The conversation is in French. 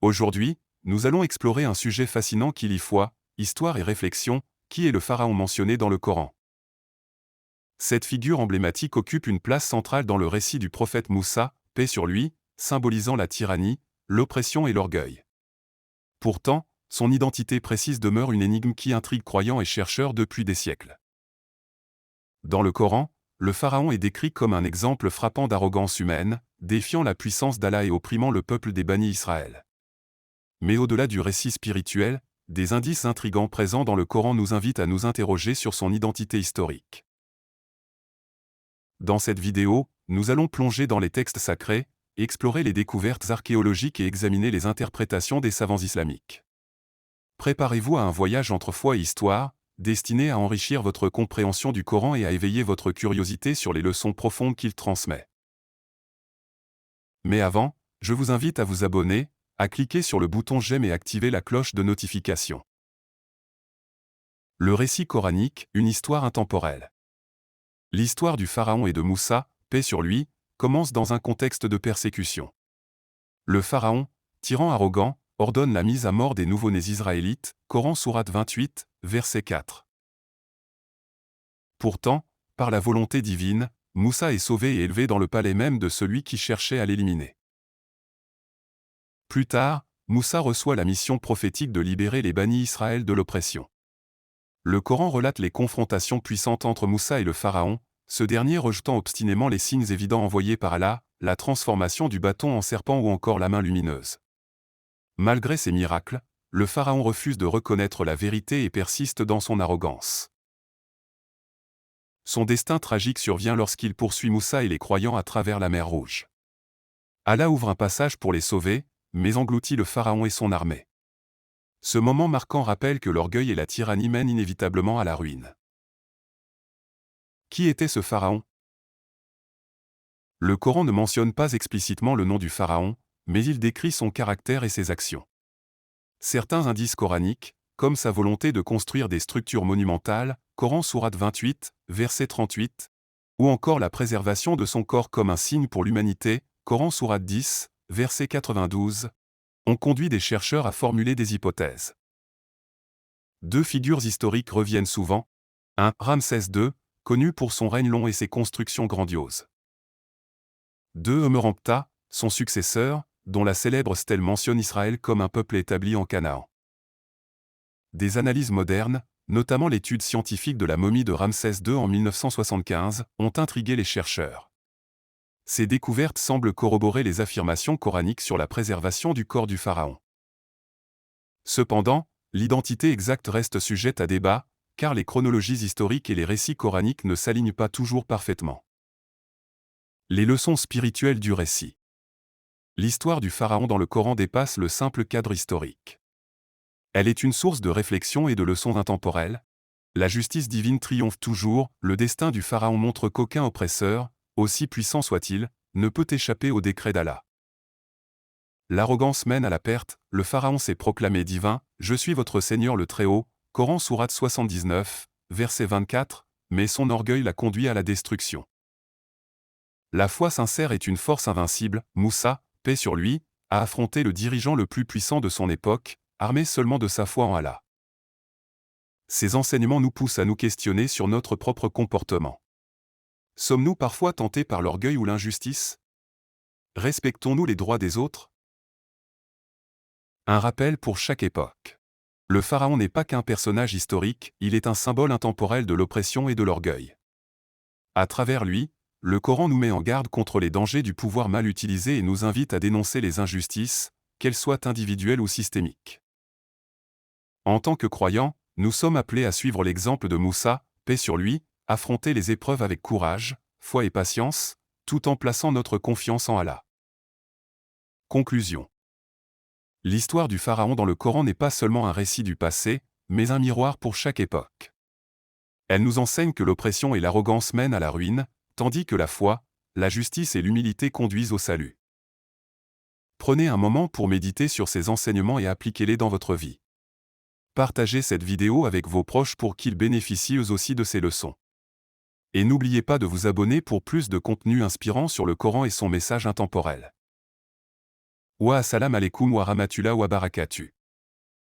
Aujourd'hui, nous allons explorer un sujet fascinant qui lie foi, histoire et réflexion, qui est le pharaon mentionné dans le Coran. Cette figure emblématique occupe une place centrale dans le récit du prophète Moussa, paix sur lui, symbolisant la tyrannie, l'oppression et l'orgueil. Pourtant, son identité précise demeure une énigme qui intrigue croyants et chercheurs depuis des siècles. Dans le Coran, le pharaon est décrit comme un exemple frappant d'arrogance humaine, défiant la puissance d'Allah et opprimant le peuple des bannis Israël. Mais au-delà du récit spirituel, des indices intrigants présents dans le Coran nous invitent à nous interroger sur son identité historique. Dans cette vidéo, nous allons plonger dans les textes sacrés, explorer les découvertes archéologiques et examiner les interprétations des savants islamiques. Préparez-vous à un voyage entre foi et histoire, destiné à enrichir votre compréhension du Coran et à éveiller votre curiosité sur les leçons profondes qu'il transmet. Mais avant, je vous invite à vous abonner, à cliquer sur le bouton j'aime et activer la cloche de notification. Le récit coranique, une histoire intemporelle. L'histoire du pharaon et de Moussa, paix sur lui, commence dans un contexte de persécution. Le pharaon, tyran arrogant, ordonne la mise à mort des nouveau-nés israélites, Coran sourate 28, verset 4. Pourtant, par la volonté divine, Moussa est sauvé et élevé dans le palais même de celui qui cherchait à l'éliminer. Plus tard, Moussa reçoit la mission prophétique de libérer les bannis Israël de l'oppression. Le Coran relate les confrontations puissantes entre Moussa et le pharaon, ce dernier rejetant obstinément les signes évidents envoyés par Allah, la transformation du bâton en serpent ou encore la main lumineuse. Malgré ces miracles, le pharaon refuse de reconnaître la vérité et persiste dans son arrogance. Son destin tragique survient lorsqu'il poursuit Moussa et les croyants à travers la mer Rouge. Allah ouvre un passage pour les sauver, mais engloutit le pharaon et son armée. Ce moment marquant rappelle que l'orgueil et la tyrannie mènent inévitablement à la ruine. Qui était ce pharaon? Le Coran ne mentionne pas explicitement le nom du pharaon, mais il décrit son caractère et ses actions. Certains indices coraniques, comme sa volonté de construire des structures monumentales, Coran sourate 28, verset 38, ou encore la préservation de son corps comme un signe pour l'humanité, Coran sourate 10, verset 92, ont conduit des chercheurs à formuler des hypothèses. Deux figures historiques reviennent souvent. 1. Ramsès II, connu pour son règne long et ses constructions grandioses. 2. Emerempta, son successeur, dont la célèbre stèle mentionne Israël comme un peuple établi en Canaan. Des analyses modernes, notamment l'étude scientifique de la momie de Ramsès II en 1975, ont intrigué les chercheurs. Ces découvertes semblent corroborer les affirmations coraniques sur la préservation du corps du pharaon. Cependant, l'identité exacte reste sujette à débat, car les chronologies historiques et les récits coraniques ne s'alignent pas toujours parfaitement. Les leçons spirituelles du récit. L'histoire du pharaon dans le Coran dépasse le simple cadre historique. Elle est une source de réflexion et de leçons intemporelles. La justice divine triomphe toujours, le destin du pharaon montre qu'aucun oppresseur, aussi puissant soit-il, ne peut échapper au décret d'Allah. L'arrogance mène à la perte, le pharaon s'est proclamé divin, je suis votre Seigneur le Très-Haut, Coran sourate 79, verset 24, mais son orgueil l'a conduit à la destruction. La foi sincère est une force invincible, Moussa, paix sur lui, a affronté le dirigeant le plus puissant de son époque, armé seulement de sa foi en Allah. Ces enseignements nous poussent à nous questionner sur notre propre comportement. Sommes-nous parfois tentés par l'orgueil ou l'injustice? Respectons-nous les droits des autres? Un rappel pour chaque époque. Le pharaon n'est pas qu'un personnage historique, il est un symbole intemporel de l'oppression et de l'orgueil. À travers lui, le Coran nous met en garde contre les dangers du pouvoir mal utilisé et nous invite à dénoncer les injustices, qu'elles soient individuelles ou systémiques. En tant que croyants, nous sommes appelés à suivre l'exemple de Moussa, paix sur lui, affronter les épreuves avec courage, foi et patience, tout en plaçant notre confiance en Allah. Conclusion. L'histoire du pharaon dans le Coran n'est pas seulement un récit du passé, mais un miroir pour chaque époque. Elle nous enseigne que l'oppression et l'arrogance mènent à la ruine, tandis que la foi, la justice et l'humilité conduisent au salut. Prenez un moment pour méditer sur ces enseignements et appliquez-les dans votre vie. Partagez cette vidéo avec vos proches pour qu'ils bénéficient eux aussi de ces leçons. Et n'oubliez pas de vous abonner pour plus de contenu inspirant sur le Coran et son message intemporel. Wa assalamu alaikum wa rahmatullah wa barakatuh.